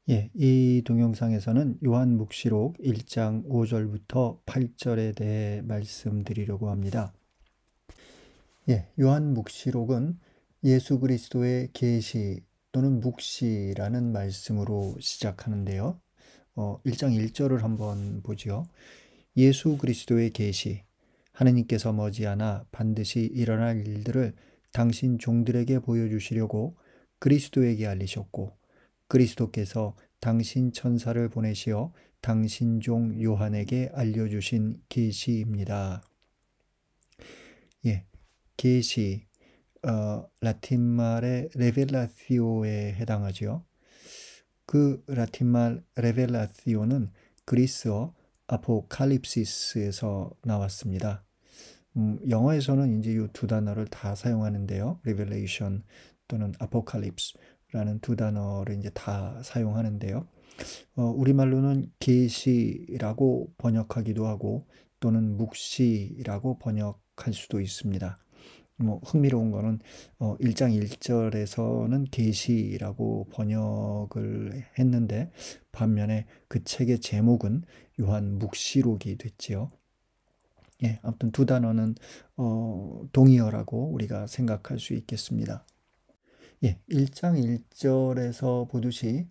이 동영상에서는 요한묵시록 1장 5절부터 8절에 대해 말씀드리려고 합니다. 요한묵시록은 예수 그리스도의 계시 또는 묵시라는 말씀으로 시작하는데요. 1장 1절을 한번 보죠. 예수 그리스도의 계시, 하느님께서 머지않아 반드시 일어날 일들을 당신 종들에게 보여주시려고 그리스도에게 알리셨고, 그리스도께서 당신 천사를 보내시어 당신 종 요한에게 알려주신 계시입니다. 계시, 라틴 말의 레벨라티오에 해당하죠. 그 라틴 말 레벨라티오는 그리스어 아포칼립시스에서 나왔습니다. 영어에서는 이제 이 두 단어를 다 사용하는데요. 레벨레이션 또는 아포칼립스라는 두 단어를 이제 다 사용하는데요. 우리말로는 계시라고 번역하기도 하고 또는 묵시라고 번역할 수도 있습니다. 흥미로운 거는 1장 1절에서는 계시라고 번역을 했는데 반면에 그 책의 제목은 요한 묵시록이 됐지요. 아무튼 두 단어는 동의어라고 우리가 생각할 수 있겠습니다. 1장 1절에서 보듯이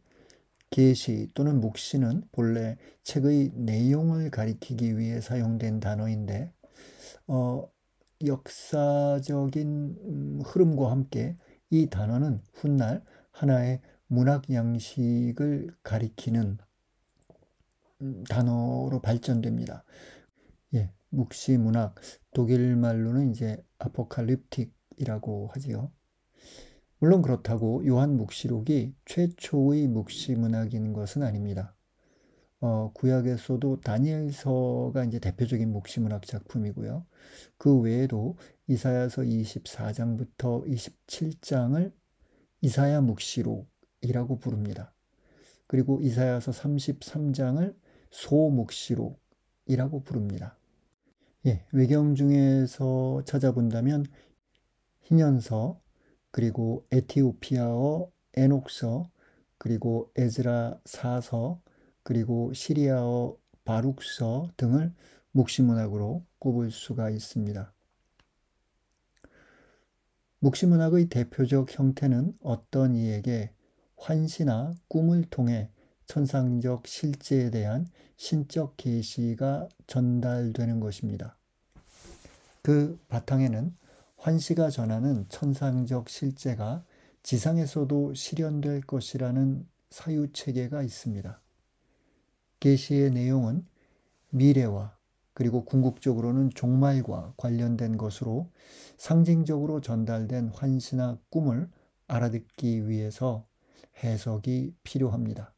계시 또는 묵시는 본래 책의 내용을 가리키기 위해 사용된 단어인데 역사적인 흐름과 함께 이 단어는 훗날 하나의 문학 양식을 가리키는 단어로 발전됩니다. 묵시 문학, 독일 말로는 이제 아포칼립틱이라고 하지요. 물론 그렇다고 요한 묵시록이 최초의 묵시 문학인 것은 아닙니다. 구약에서도 다니엘서가 이제 대표적인 묵시 문학 작품이고요. 그 외에도 이사야서 24장부터 27장을 이사야 묵시록이라고 부릅니다. 그리고 이사야서 33장을 소묵시록이라고 부릅니다. 외경 중에서 찾아본다면 희년서, 그리고 에티오피아어 에녹서, 그리고 에즈라 사서, 그리고 시리아어 바룩서 등을 묵시문학으로 꼽을 수가 있습니다. 묵시문학의 대표적 형태는 어떤 이에게 환시나 꿈을 통해 천상적 실제에 대한 신적 계시가 전달되는 것입니다. 그 바탕에는 환시가 전하는 천상적 실제가 지상에서도 실현될 것이라는 사유체계가 있습니다. 계시의 내용은 미래와 그리고 궁극적으로는 종말과 관련된 것으로 상징적으로 전달된 환시나 꿈을 알아듣기 위해서 해석이 필요합니다.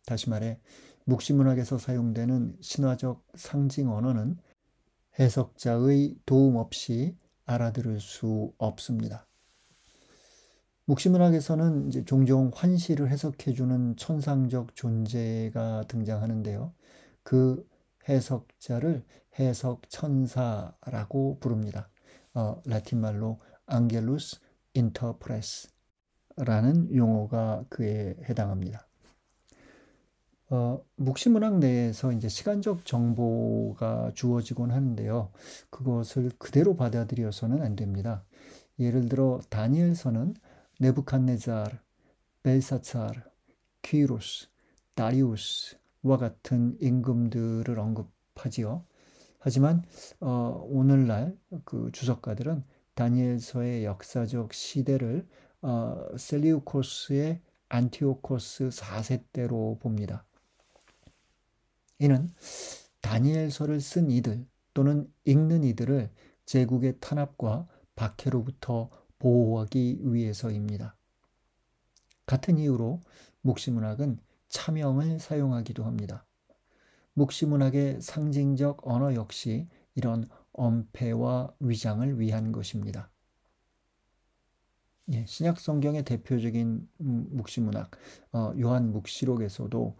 다시 말해 묵시문학에서 사용되는 신화적 상징 언어는 해석자의 도움 없이 알아들을 수 없습니다. 묵시문학에서는 이제 종종 환시를 해석해주는 천상적 존재가 등장하는데요. 그 해석자를 해석천사라고 부릅니다. 라틴 말로 안겔루스 인터프레스라는 용어가 그에 해당합니다. 묵시문학 내에서 이제 시간적 정보가 주어지곤 하는데요. 그것을 그대로 받아들여서는 안 됩니다. 예를 들어 다니엘서는 네부칸네자르, 벨사차르, 퀴루스, 다리우스와 같은 임금들을 언급하지요. 하지만 오늘날 그 주석가들은 다니엘서의 역사적 시대를 셀리우코스의 안티오코스 4세 때로 봅니다. 이는 다니엘서를 쓴 이들 또는 읽는 이들을 제국의 탄압과 박해로부터 보호하기 위해서입니다. 같은 이유로 묵시문학은 차명을 사용하기도 합니다. 묵시문학의 상징적 언어 역시 이런 엄폐와 위장을 위한 것입니다. 신약 성경의 대표적인 묵시문학 요한 묵시록에서도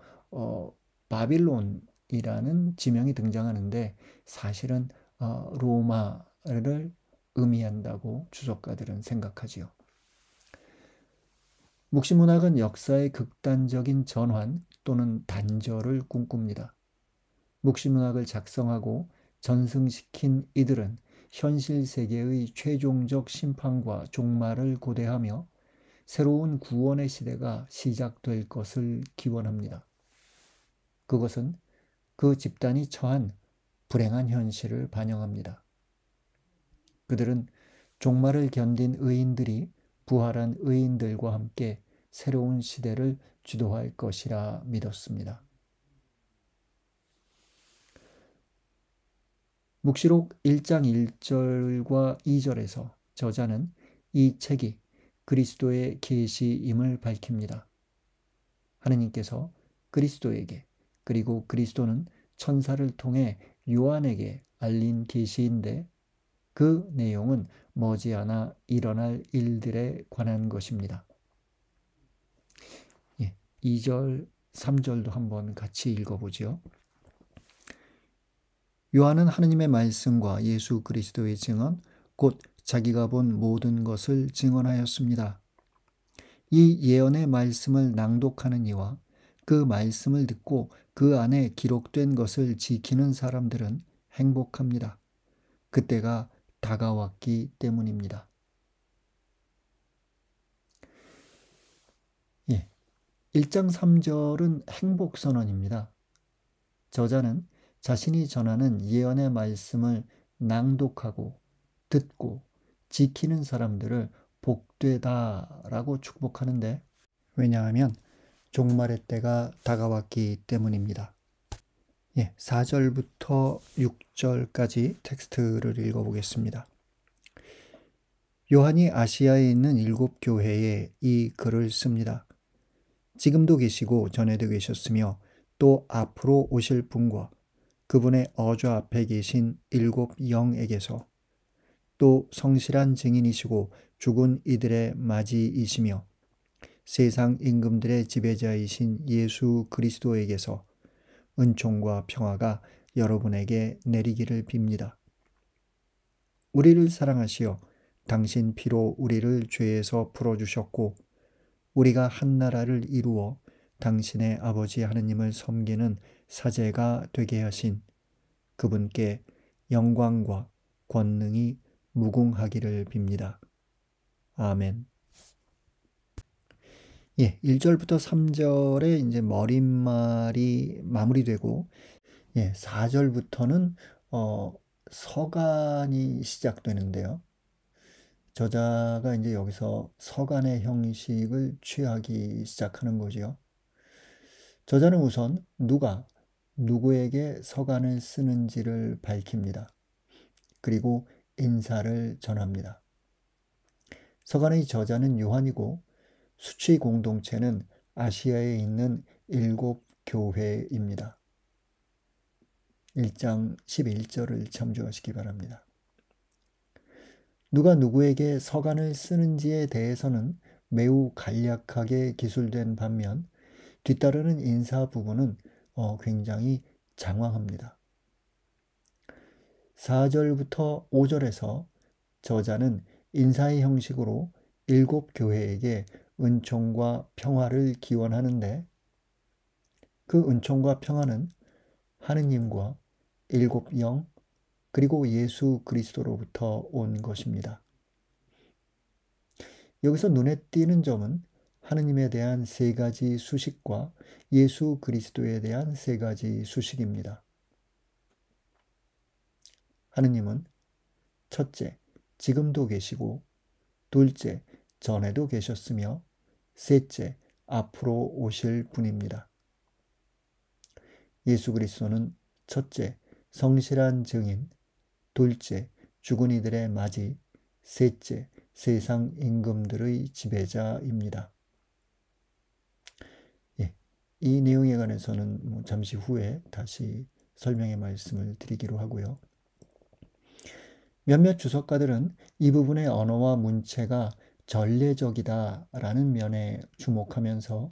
바빌론이라는 지명이 등장하는데 사실은 로마를 의미한다고 주석가들은 생각하지요. 묵시문학은 역사의 극단적인 전환 또는 단절을 꿈꿉니다. 묵시문학을 작성하고 전승시킨 이들은 현실 세계의 최종적 심판과 종말을 고대하며 새로운 구원의 시대가 시작될 것을 기원합니다. 그것은 그 집단이 처한 불행한 현실을 반영합니다. 그들은 종말을 견딘 의인들이 부활한 의인들과 함께 새로운 시대를 주도할 것이라 믿었습니다. 묵시록 1장 1절과 2절에서 저자는 이 책이 그리스도의 계시임을 밝힙니다. 하느님께서 그리스도에게 그리고 그리스도는 천사를 통해 요한에게 알린 계시인데 그 내용은 머지않아 일어날 일들에 관한 것입니다. 2절, 3절도 한번 같이 읽어보죠. 요한은 하느님의 말씀과 예수 그리스도의 증언, 곧 자기가 본 모든 것을 증언하였습니다. 이 예언의 말씀을 낭독하는 이와 그 말씀을 듣고 그 안에 기록된 것을 지키는 사람들은 행복합니다. 그때가 다가왔기 때문입니다. 1장 3절은 행복선언입니다. 저자는 자신이 전하는 예언의 말씀을 낭독하고 듣고 지키는 사람들을 복되다라고 축복하는데, 왜냐하면 종말의 때가 다가왔기 때문입니다. 4절부터 6절까지 텍스트를 읽어보겠습니다. 요한이 아시아에 있는 7교회에 이 글을 씁니다. 지금도 계시고 전에도 계셨으며 또 앞으로 오실 분과 그분의 어좌 앞에 계신 7 영에게서 또 성실한 증인이시고 죽은 이들의 맞이이시며 세상 임금들의 지배자이신 예수 그리스도에게서 은총과 평화가 여러분에게 내리기를 빕니다. 우리를 사랑하시어 당신 피로 우리를 죄에서 풀어주셨고 우리가 한 나라를 이루어 당신의 아버지 하느님을 섬기는 사제가 되게 하신 그분께 영광과 권능이 무궁하기를 빕니다. 아멘. 1절부터 3절에 이제 머릿말이 마무리되고 4절부터는 서간이 시작되는데요. 저자가 이제 여기서 서간의 형식을 취하기 시작하는 거지요. 저자는 우선 누가 누구에게 서간을 쓰는지를 밝힙니다. 그리고 인사를 전합니다. 서간의 저자는 요한이고 수취 공동체는 아시아에 있는 7 교회입니다. 1장 11절을 참조하시기 바랍니다. 누가 누구에게 서간을 쓰는지에 대해서는 매우 간략하게 기술된 반면 뒤따르는 인사 부분은 굉장히 장황합니다. 4절부터 5절에서 저자는 인사의 형식으로 7 교회에게 은총과 평화를 기원하는데 그 은총과 평화는 하느님과 7 영 그리고 예수 그리스도로부터 온 것입니다. 여기서 눈에 띄는 점은 하느님에 대한 3가지 수식과 예수 그리스도에 대한 3가지 수식입니다. 하느님은 첫째, 지금도 계시고 둘째, 전에도 계셨으며 셋째, 앞으로 오실 분입니다. 예수 그리스도는 첫째, 성실한 증인, 둘째, 죽은 이들의 맞이, 셋째, 세상 임금들의 지배자입니다. 이 내용에 관해서는 잠시 후에 다시 설명의 말씀을 드리기로 하고요. 몇몇 주석가들은 이 부분의 언어와 문체가 전례적이다라는 면에 주목하면서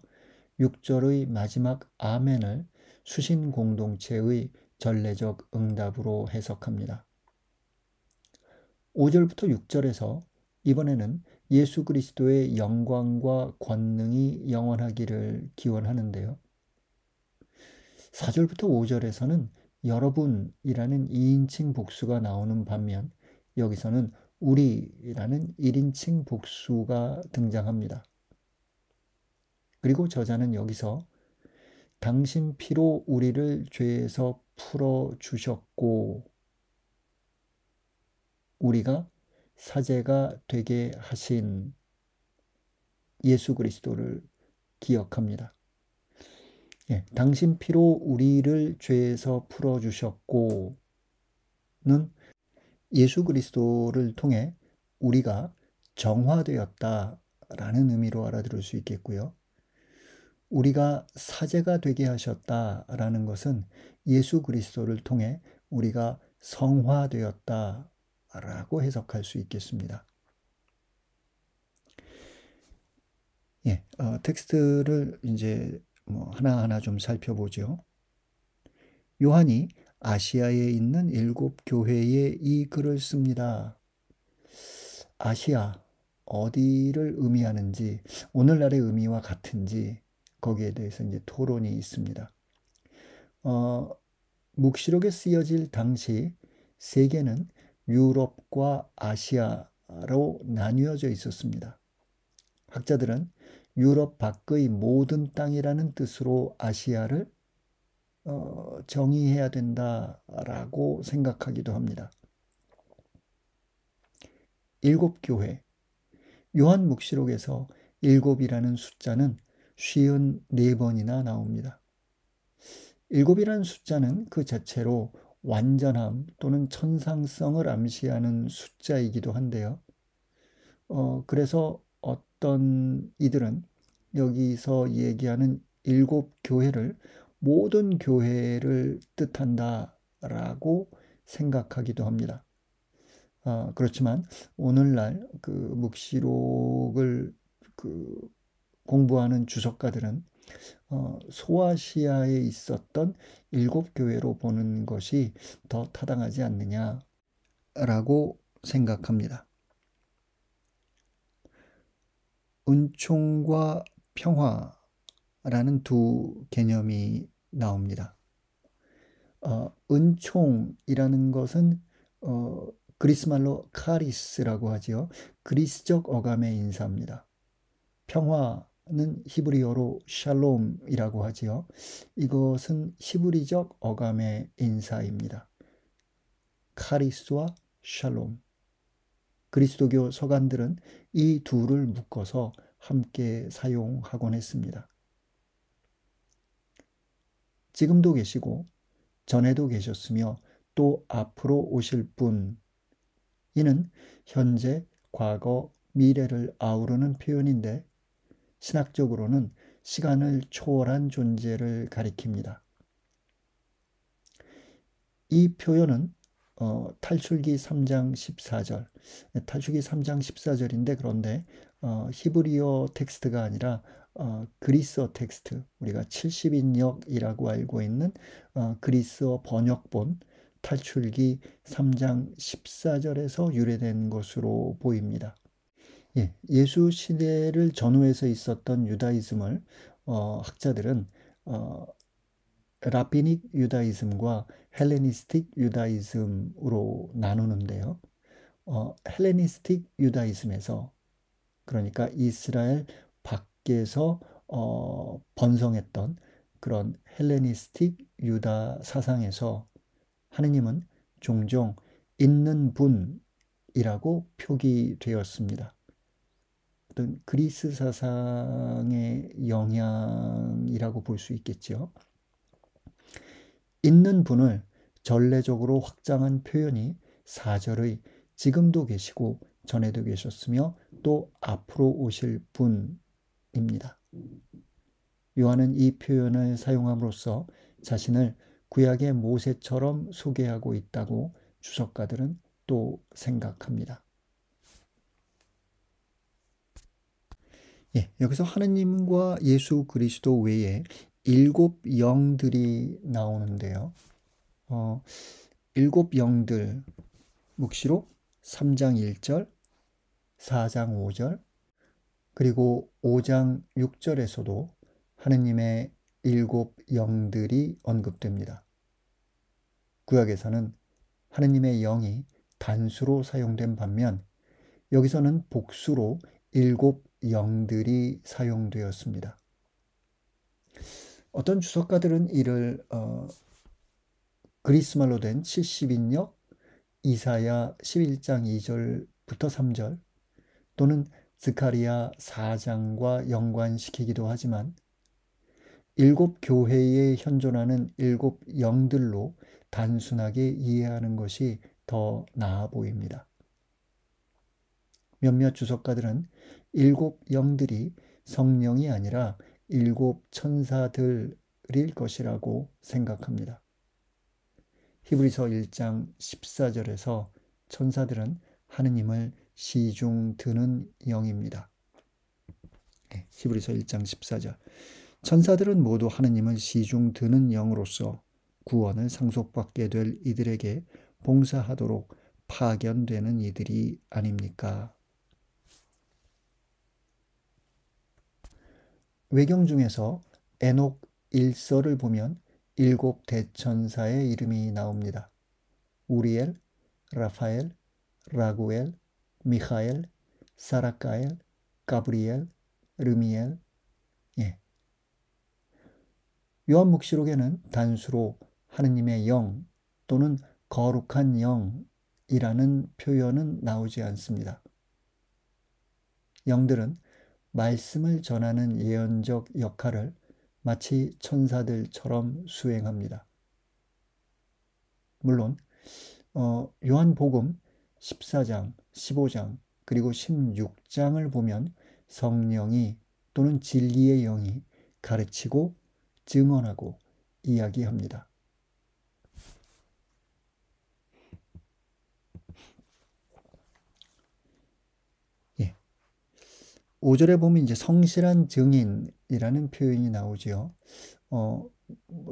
6절의 마지막 아멘을 수신 공동체의 전례적 응답으로 해석합니다. 5절부터 6절에서 이번에는 예수 그리스도의 영광과 권능이 영원하기를 기원하는데요. 4절부터 5절에서는 여러분이라는 2인칭 복수가 나오는 반면 여기서는 우리라는 1인칭 복수가 등장합니다. 그리고 저자는 여기서 당신 피로 우리를 죄에서 풀어주셨고 우리가 사제가 되게 하신 예수 그리스도를 기억합니다. 예, 당신 피로 우리를 죄에서 풀어주셨고는 예수 그리스도를 통해 우리가 정화되었다라는 의미로 알아들을 수 있겠고요. 우리가 사제가 되게 하셨다라는 것은 예수 그리스도를 통해 우리가 성화되었다라고 해석할 수 있겠습니다. 예, 텍스트를 이제 하나하나 좀 살펴보죠. 요한이 아시아에 있는 7 교회에 이 글을 씁니다. 아시아 어디를 의미하는지, 오늘날의 의미와 같은지 거기에 대해서 이제 토론이 있습니다. 묵시록에 쓰여질 당시 세계는 유럽과 아시아로 나뉘어져 있었습니다. 학자들은 유럽 밖의 모든 땅이라는 뜻으로 아시아를 정의해야 된다라고 생각하기도 합니다. 7 교회, 요한 묵시록에서 7이라는 숫자는 54번이나 나옵니다. 7이라는 숫자는 그 자체로 완전함 또는 천상성을 암시하는 숫자이기도 한데요. 그래서 어떤 이들은 여기서 얘기하는 7 교회를 모든 교회를 뜻한다라고 생각하기도 합니다. 그렇지만 오늘날 그 묵시록을 공부하는 주석가들은 소아시아에 있었던 7 교회로 보는 것이 더 타당하지 않느냐라고 생각합니다. 은총과 평화라는 두 개념이 나옵니다. 은총이라는 것은 그리스 말로 카리스라고 하지요. 그리스적 어감의 인사입니다. 평화는 히브리어로 샬롬이라고 하지요. 이것은 히브리적 어감의 인사입니다. 카리스와 샬롬. 그리스도교 서간들은 이 둘을 묶어서 함께 사용하곤 했습니다. 지금도 계시고 전에도 계셨으며 또 앞으로 오실 분, 이는 현재, 과거, 미래를 아우르는 표현인데 신학적으로는 시간을 초월한 존재를 가리킵니다. 이 표현은 탈출기 3장 14절, 탈출기 3장 14절인데 그런데 히브리어 텍스트가 아니라 그리스어 텍스트, 우리가 70인역이라고 알고 있는 그리스어 번역본 탈출기 3장 14절에서 유래된 것으로 보입니다. 예, 예수 시대를 전후해서 있었던 유다이즘을 학자들은 라비닉 유다이즘과 헬레니스틱 유다이즘으로 나누는데요. 헬레니스틱 유다이즘에서, 그러니까 이스라엘 밖에서 번성했던 그런 헬레니스틱 유다 사상에서 하느님은 종종 있는 분이라고 표기되었습니다. 어떤 그리스 사상의 영향이라고 볼 수 있겠죠. 있는 분을 전례적으로 확장한 표현이 4절의 지금도 계시고 전에도 계셨으며 또 앞으로 오실 분입니다. 요한은 이 표현을 사용함으로써 자신을 구약의 모세처럼 소개하고 있다고 주석가들은 또 생각합니다. 예, 여기서 하느님과 예수 그리스도 외에 7 영들이 나오는데요. 7 영들, 묵시록 3장 1절, 4장 5절, 그리고 5장 6절에서도 하느님의 7 영들이 언급됩니다. 구약에서는 하느님의 영이 단수로 사용된 반면 여기서는 복수로 7 영들이 사용되었습니다. 어떤 주석가들은 이를 그리스말로 된 70인역 이사야 11장 2절부터 3절 또는 스가랴 4장과 연관시키기도 하지만 7 교회에 현존하는 7 영들로 단순하게 이해하는 것이 더 나아 보입니다. 몇몇 주석가들은 7 영들이 성령이 아니라 7 천사들일 것이라고 생각합니다. 히브리서 1장 14절에서 천사들은 하느님을 시중 드는 영입니다. 히브리서 1장 14절. 천사들은 모두 하느님을 시중 드는 영으로서 구원을 상속받게 될 이들에게 봉사하도록 파견되는 이들이 아닙니까? 외경 중에서 에녹 1서를 보면 7 대천사의 이름이 나옵니다. 우리엘, 라파엘, 라구엘, 미하엘, 사라카엘, 가브리엘, 르미엘. 요한묵시록에는 단수로 하느님의 영 또는 거룩한 영이라는 표현은 나오지 않습니다. 영들은 말씀을 전하는 예언적 역할을 마치 천사들처럼 수행합니다. 물론 요한복음 14장, 15장, 그리고 16장을 보면 성령이 또는 진리의 영이 가르치고 증언하고 이야기합니다. 5절에 보면 이제 성실한 증인이라는 표현이 나오지요.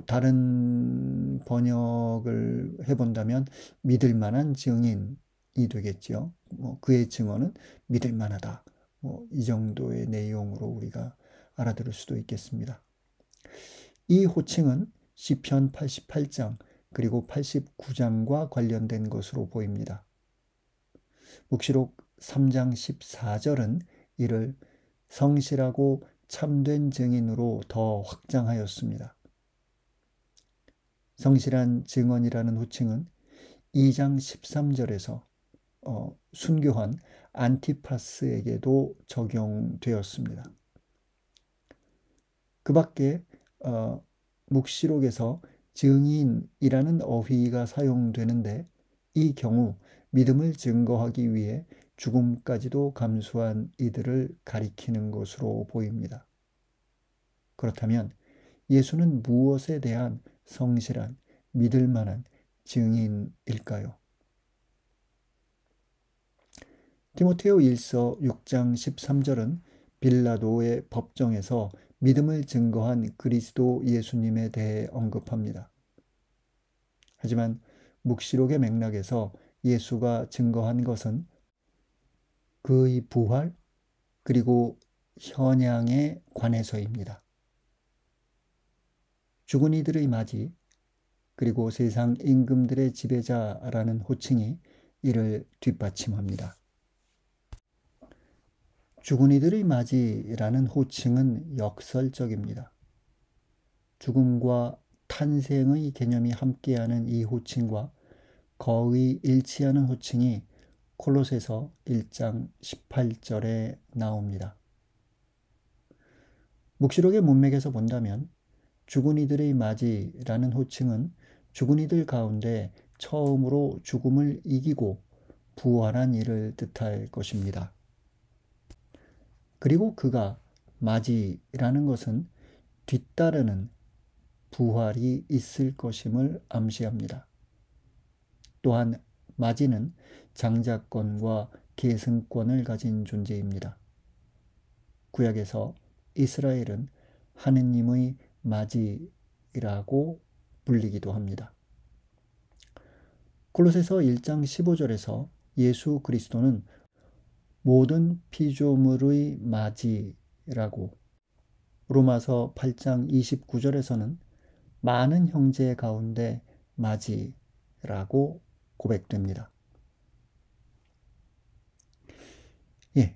다른 번역을 해본다면 믿을 만한 증인이 되겠죠. 그의 증언은 믿을 만하다. 이 정도의 내용으로 우리가 알아들을 수도 있겠습니다. 이 호칭은 시편 88장 그리고 89장과 관련된 것으로 보입니다. 묵시록 3장 14절은 이를 성실하고 참된 증인으로 더 확장하였습니다. 성실한 증언이라는 호칭은 2장 13절에서 순교한 안티파스에게도 적용되었습니다. 그 밖에 묵시록에서 증인이라는 어휘가 사용되는데 이 경우 믿음을 증거하기 위해 죽음까지도 감수한 이들을 가리키는 것으로 보입니다. 그렇다면 예수는 무엇에 대한 성실한, 믿을 만한 증인일까요? 디모데오 1서 6장 13절은 빌라도의 법정에서 믿음을 증거한 그리스도 예수님에 대해 언급합니다. 하지만 묵시록의 맥락에서 예수가 증거한 것은 그의 부활 그리고 현양에 관해서입니다. 죽은 이들의 맞이 그리고 세상 임금들의 지배자라는 호칭이 이를 뒷받침합니다. 죽은 이들의 맞이라는 호칭은 역설적입니다. 죽음과 탄생의 개념이 함께하는 이 호칭과 거의 일치하는 호칭이 콜로새서 1장 18절에 나옵니다. 묵시록의 문맥에서 본다면 죽은 이들의 맞이라는 호칭은 죽은 이들 가운데 처음으로 죽음을 이기고 부활한 이를 뜻할 것입니다. 그리고 그가 맞이라는 것은 뒤따르는 부활이 있을 것임을 암시합니다. 또한 맞이는 장자권과 계승권을 가진 존재입니다. 구약에서 이스라엘은 하느님의 맞이라고 불리기도 합니다. 골로새서 1장 15절에서 예수 그리스도는 모든 피조물의 맞이라고 로마서 8장 29절에서는 많은 형제 가운데 맞이라고 고백됩니다. 예,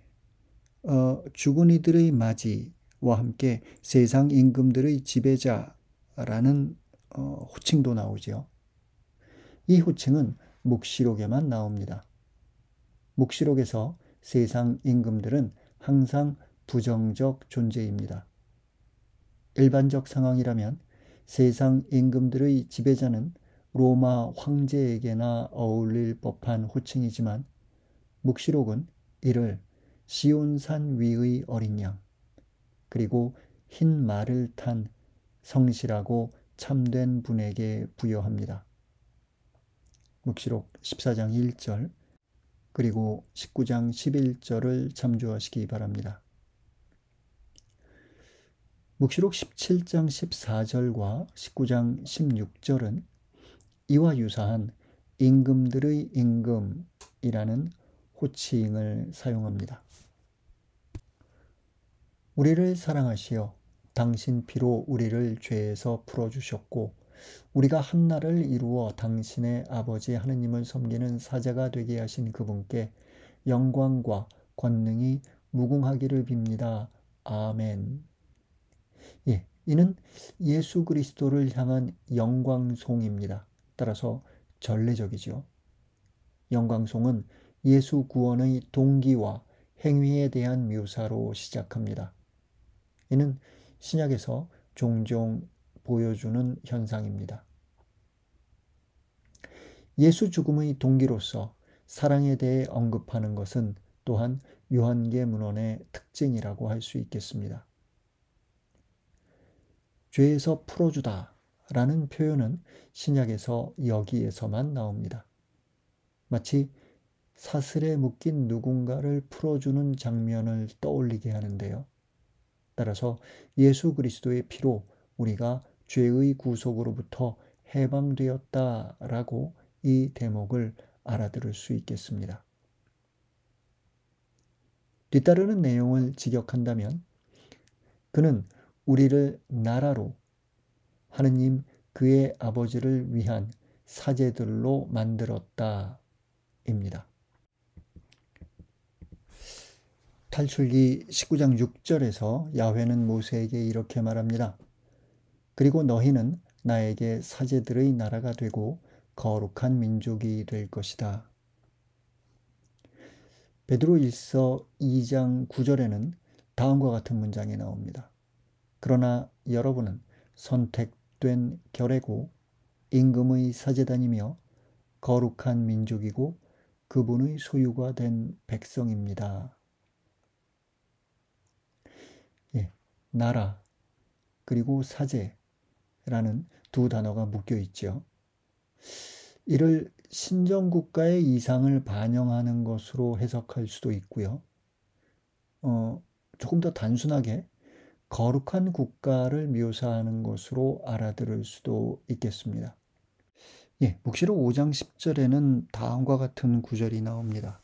죽은 이들의 맞이와 함께 세상 임금들의 지배자라는 호칭도 나오죠. 이 호칭은 묵시록에만 나옵니다. 묵시록에서 세상 임금들은 항상 부정적 존재입니다. 일반적 상황이라면 세상 임금들의 지배자는 로마 황제에게나 어울릴 법한 호칭이지만 묵시록은 이를 시온산 위의 어린 양, 그리고 흰 말을 탄 성실하고 참된 분에게 부여합니다. 묵시록 14장 1절 그리고 19장 11절을 참조하시기 바랍니다. 묵시록 17장 14절과 19장 16절은 이와 유사한 임금들의 임금이라는 호칭을 사용합니다. 우리를 사랑하시어 당신 피로 우리를 죄에서 풀어주셨고 우리가 한나를 이루어 당신의 아버지 하느님을 섬기는 사자가 되게 하신 그분께 영광과 권능이 무궁하기를 빕니다. 아멘. 예, 이는 예수 그리스도를 향한 영광송입니다. 따라서 전례적이죠. 영광송은 예수 구원의 동기와 행위에 대한 묘사로 시작합니다. 이는 신약에서 종종 보여주는 현상입니다. 예수 죽음의 동기로서 사랑에 대해 언급하는 것은 또한 요한계문헌의 특징이라고 할 수 있겠습니다. 죄에서 풀어주다 라는 표현은 신약에서 여기에서만 나옵니다. 마치 사슬에 묶인 누군가를 풀어주는 장면을 떠올리게 하는데요. 따라서 예수 그리스도의 피로 우리가 죄의 구속으로부터 해방되었다라고 이 대목을 알아들을 수 있겠습니다. 뒤따르는 내용을 직역한다면 그는 우리를 나라로 하느님 그의 아버지를 위한 사제들로 만들었다 입니다. 탈출기 19장 6절에서 야훼는 모세에게 이렇게 말합니다. 그리고 너희는 나에게 사제들의 나라가 되고 거룩한 민족이 될 것이다. 베드로 1서 2장 9절에는 다음과 같은 문장이 나옵니다. 그러나 여러분은 선택된 결례고 임금의 사제단이며 거룩한 민족이고 그분의 소유가 된 백성입니다. 예, 나라 그리고 사제라는 두 단어가 묶여 있죠. 이를 신정국가의 이상을 반영하는 것으로 해석할 수도 있고요. 조금 더 단순하게 거룩한 국가를 묘사하는 것으로 알아들을 수도 있겠습니다. 예, 묵시록 5장 10절에는 다음과 같은 구절이 나옵니다.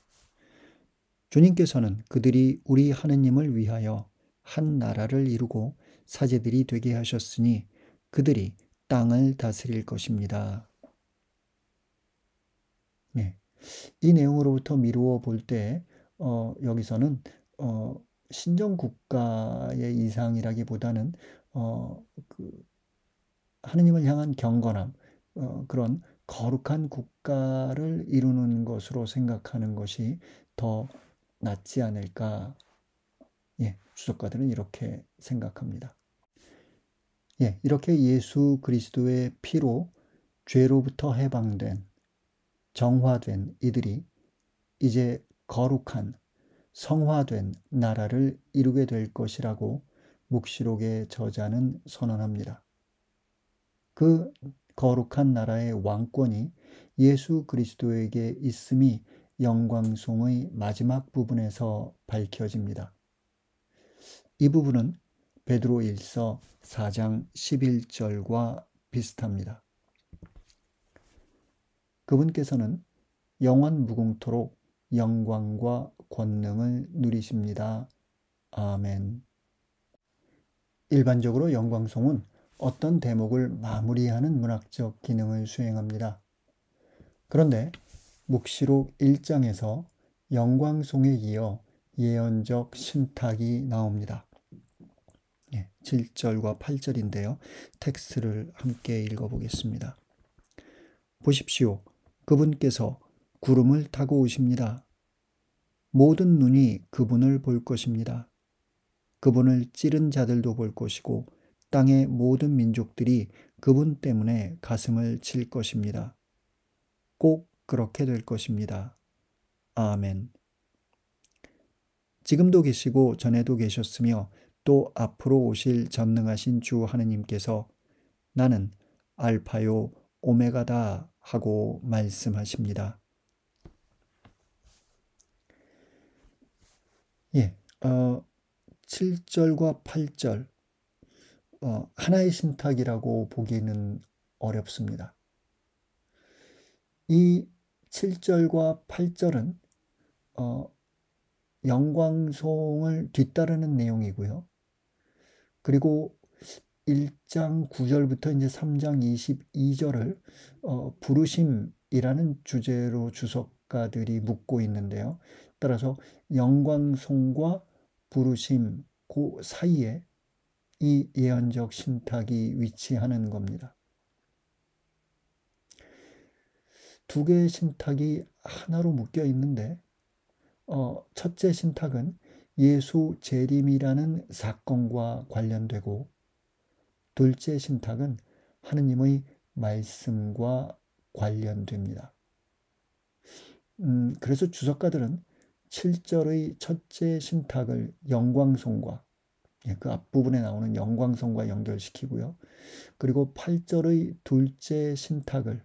주님께서는 그들이 우리 하느님을 위하여 한 나라를 이루고 사제들이 되게 하셨으니 그들이 땅을 다스릴 것입니다. 예, 이 내용으로부터 미루어 볼 때 여기서는 신정국가의 이상이라기보다는 하느님을 향한 경건함, 그런 거룩한 국가를 이루는 것으로 생각하는 것이 더 낫지 않을까. 예, 주석가들은 이렇게 생각합니다. 예, 이렇게 예수 그리스도의 피로 죄로부터 해방된, 정화된 이들이 이제 거룩한, 성화된 나라를 이루게 될 것이라고 묵시록의 저자는 선언합니다. 그 거룩한 나라의 왕권이 예수 그리스도에게 있음이 영광송의 마지막 부분에서 밝혀집니다. 이 부분은 베드로 1서 4장 11절과 비슷합니다. 그분께서는 영원 무궁토록 영광과 권능을 누리십니다. 아멘. 일반적으로 영광송은 어떤 대목을 마무리하는 문학적 기능을 수행합니다. 그런데 묵시록 1장에서 영광송에 이어 예언적 신탁이 나옵니다. 7절과 8절인데요. 텍스트를 함께 읽어보겠습니다. 보십시오. 그분께서 구름을 타고 오십니다. 모든 눈이 그분을 볼 것입니다. 그분을 찌른 자들도 볼 것이고 땅의 모든 민족들이 그분 때문에 가슴을 칠 것입니다. 꼭 그렇게 될 것입니다. 아멘. 지금도 계시고 전에도 계셨으며 또 앞으로 오실 전능하신 주 하느님께서 나는 알파요 오메가다 하고 말씀하십니다. 7절과 8절 하나의 신탁이라고 보기는 어렵습니다. 이 7절과 8절은 영광송을 뒤따르는 내용이고요. 그리고 1장 9절부터 이제 3장 22절을 부르심이라는 주제로 주석가들이 묻고 있는데요. 따라서 영광송과 부르심 그 사이에 이 예언적 신탁이 위치하는 겁니다. 두 개의 신탁이 하나로 묶여 있는데 첫째 신탁은 예수 재림이라는 사건과 관련되고 둘째 신탁은 하느님의 말씀과 관련됩니다. 그래서 주석가들은 7절의 첫째 신탁을 영광송과 그 앞부분에 나오는 영광송과 연결시키고요. 그리고 8절의 둘째 신탁을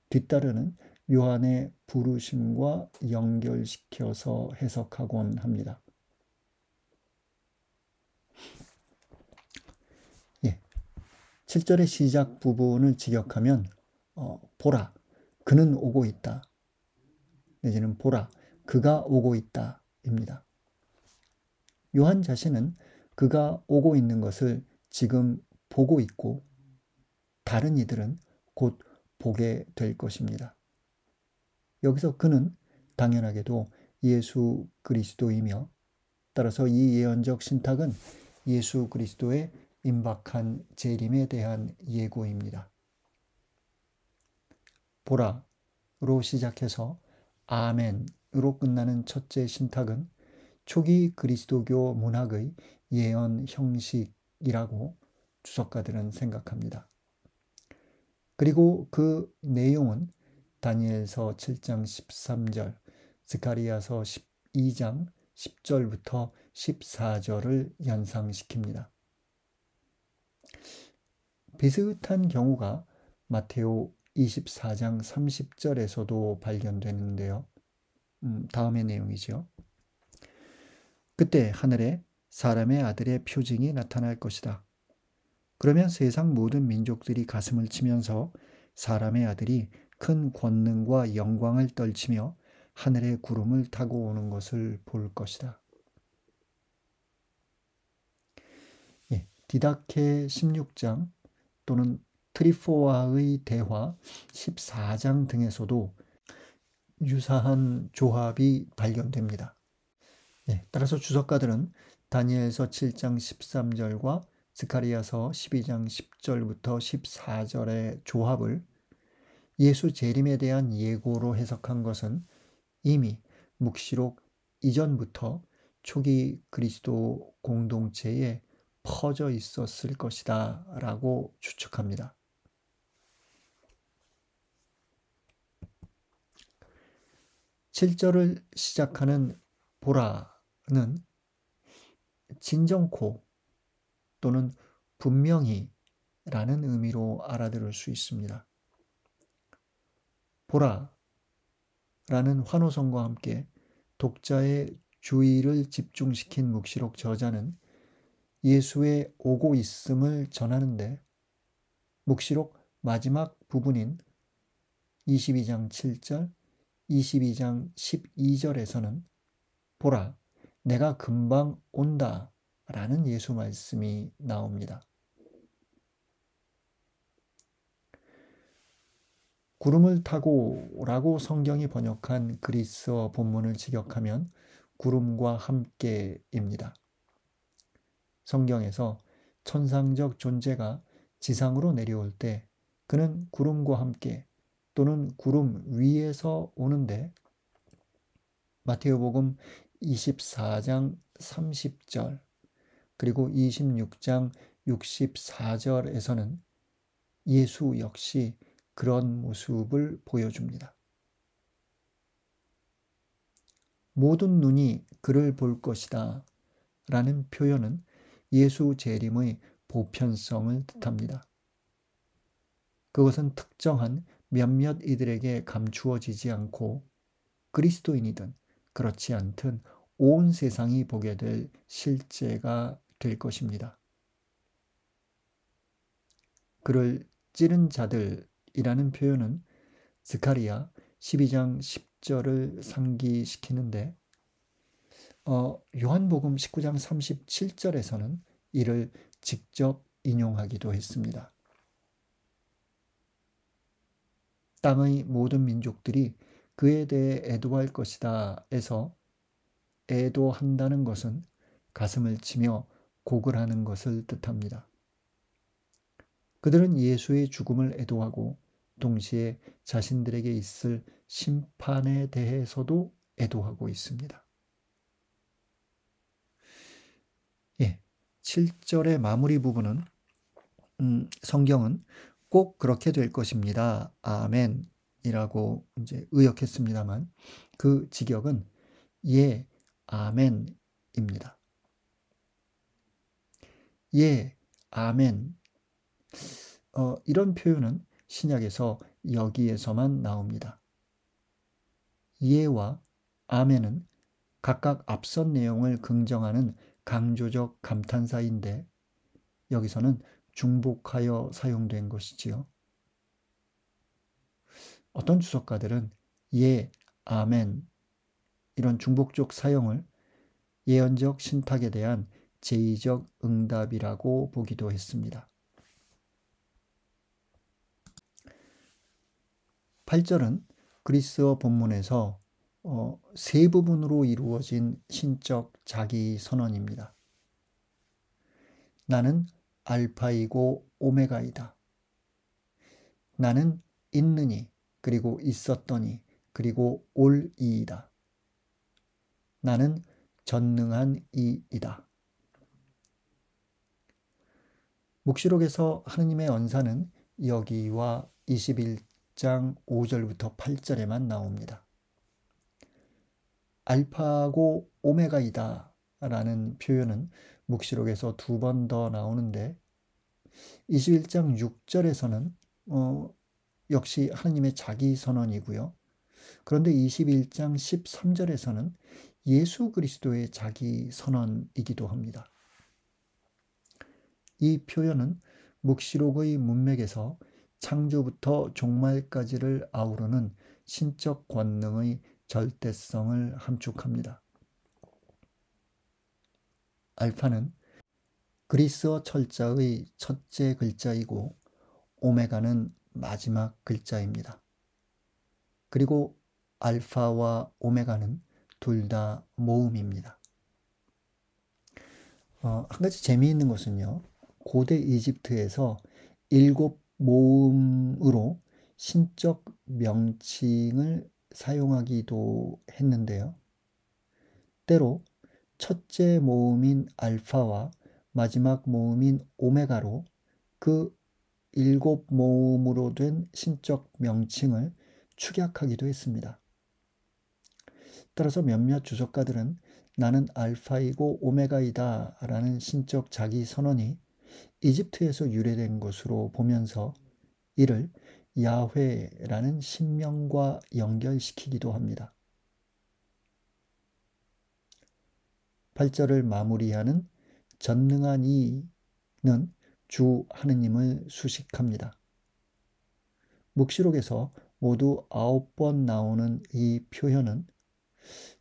뒤따르는 요한의 부르심과 연결시켜서 해석하곤 합니다. 7절의 시작 부분을 직역하면 보라, 그는 오고 있다. 내지는 보라, 그가 오고 있다 입니다. 요한 자신은 그가 오고 있는 것을 지금 보고 있고 다른 이들은 곧 보게 될 것입니다. 여기서 그는 당연하게도 예수 그리스도이며 따라서 이 예언적 신탁은 예수 그리스도의 임박한 재림에 대한 예고입니다. 보라로 시작해서 아멘으로 끝나는 첫째 신탁은 초기 그리스도교 문학의 예언 형식이라고 주석가들은 생각합니다. 그리고 그 내용은 다니엘서 7장 13절, 스가리야서 12장 10절부터 14절을 연상시킵니다. 비슷한 경우가 마테오 24장 30절에서도 발견되는데요. 다음의 내용이죠. 그때 하늘에 사람의 아들의 표징이 나타날 것이다. 그러면 세상 모든 민족들이 가슴을 치면서 사람의 아들이 큰 권능과 영광을 떨치며 하늘의 구름을 타고 오는 것을 볼 것이다. 디다케 16장 또는 트리포와의 대화 14장 등에서도 유사한 조합이 발견됩니다. 따라서 주석가들은 다니엘서 7장 13절과 스가리야서 12장 10절부터 14절의 조합을 예수 재림에 대한 예고로 해석한 것은 이미 묵시록 이전부터 초기 그리스도 공동체에 퍼져 있었을 것이다 라고 추측합니다. 7절을 시작하는 보라는 진정코 또는 분명히 라는 의미로 알아들을 수 있습니다. 보라라는 환호성과 함께 독자의 주의를 집중시킨 묵시록 저자는 예수의 오고 있음을 전하는데 묵시록 마지막 부분인 22장 7절, 22장 12절에서는 보라, 내가 금방 온다 라는 예수 말씀이 나옵니다. 구름을 타고 라고 성경이 번역한 그리스어 본문을 직역하면 구름과 함께입니다. 성경에서 천상적 존재가 지상으로 내려올 때 그는 구름과 함께 또는 구름 위에서 오는데 마테오복음 24장 30절 그리고 26장 64절에서는 예수 역시 그런 모습을 보여줍니다. 모든 눈이 그를 볼 것이다 라는 표현은 예수 재림의 보편성을 뜻합니다. 그것은 특정한 몇몇 이들에게 감추어지지 않고 그리스도인이든 그렇지 않든 온 세상이 보게 될 실제가 될 것입니다. 그를 찌른 자들이라는 표현은 스가랴 12장 10절을 상기시키는데 요한복음 19장 37절에서는 이를 직접 인용하기도 했습니다. 땅의 모든 민족들이 그에 대해 애도할 것이다 에서 애도한다는 것은 가슴을 치며 곡을 하는 것을 뜻합니다. 그들은 예수의 죽음을 애도하고 동시에 자신들에게 있을 심판에 대해서도 애도하고 있습니다. 7절의 마무리 부분은 성경은 꼭 그렇게 될 것입니다. 아멘이라고 이제 의역했습니다만 그 직역은 예, 아멘입니다. 예, 아멘. 이런 표현은 신약에서 여기에서만 나옵니다. 예와 아멘은 각각 앞선 내용을 긍정하는 강조적 감탄사인데 여기서는 중복하여 사용된 것이지요. 어떤 주석가들은 예, 아멘 이런 중복적 사용을 예언적 신탁에 대한 제의적 응답이라고 보기도 했습니다. 8절은 그리스어 본문에서 세 부분으로 이루어진 신적 자기 선언입니다. 나는 알파이고 오메가이다. 나는 있느니 그리고 있었더니 그리고 올 이이다. 나는 전능한 이이다. 묵시록에서 하느님의 언사는 여기와 21장 5절부터 8절에만 나옵니다. 알파고 오메가이다 라는 표현은 묵시록에서 2번 더 나오는데 21장 6절에서는 역시 하느님의 자기 선언이고요. 그런데 21장 13절에서는 예수 그리스도의 자기 선언이기도 합니다. 이 표현은 묵시록의 문맥에서 창조부터 종말까지를 아우르는 신적 권능의 절대성을 함축합니다. 알파는 그리스어 철자의 첫째 글자이고 오메가는 마지막 글자입니다. 그리고 알파와 오메가는 둘 다 모음입니다. 한 가지 재미있는 것은요. 고대 이집트에서 7 모음으로 신적 명칭을 사용하기도 했는데요. 때로 첫째 모음인 알파와 마지막 모음인 오메가로 그 7 모음으로 된 신적 명칭을 축약하기도 했습니다. 따라서 몇몇 주석가들은 나는 알파이고 오메가이다 라는 신적 자기 선언이 이집트에서 유래된 것으로 보면서 이를 야훼라는 신명과 연결시키기도 합니다. 8절을 마무리하는 전능한 이는 주 하느님을 수식합니다. 묵시록에서 모두 9번 나오는 이 표현은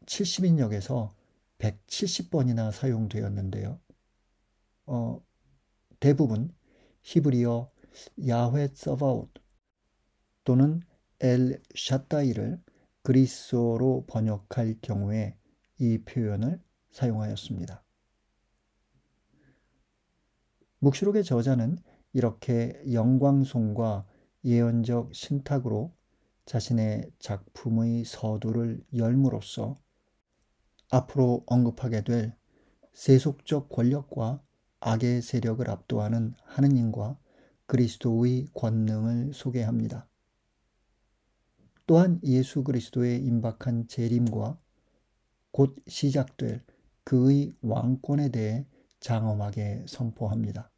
70인역에서 170번이나 사용되었는데요. 대부분 히브리어 야훼 서바옷 또는 엘 샤다이를 그리스어로 번역할 경우에 이 표현을 사용하였습니다. 묵시록의 저자는 이렇게 영광송과 예언적 신탁으로 자신의 작품의 서두를 열므로써 앞으로 언급하게 될 세속적 권력과 악의 세력을 압도하는 하느님과 그리스도의 권능을 소개합니다. 또한 예수 그리스도의 임박한 재림과 곧 시작될 그의 왕권에 대해 장엄하게 선포합니다.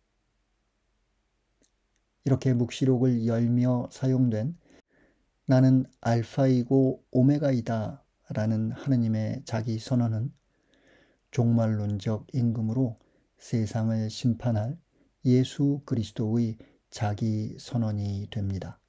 이렇게 묵시록을 열며 사용된 나는 알파이고 오메가이다 라는 하느님의 자기 선언은 종말론적 임금으로 세상을 심판할 예수 그리스도의 자기 선언이 됩니다.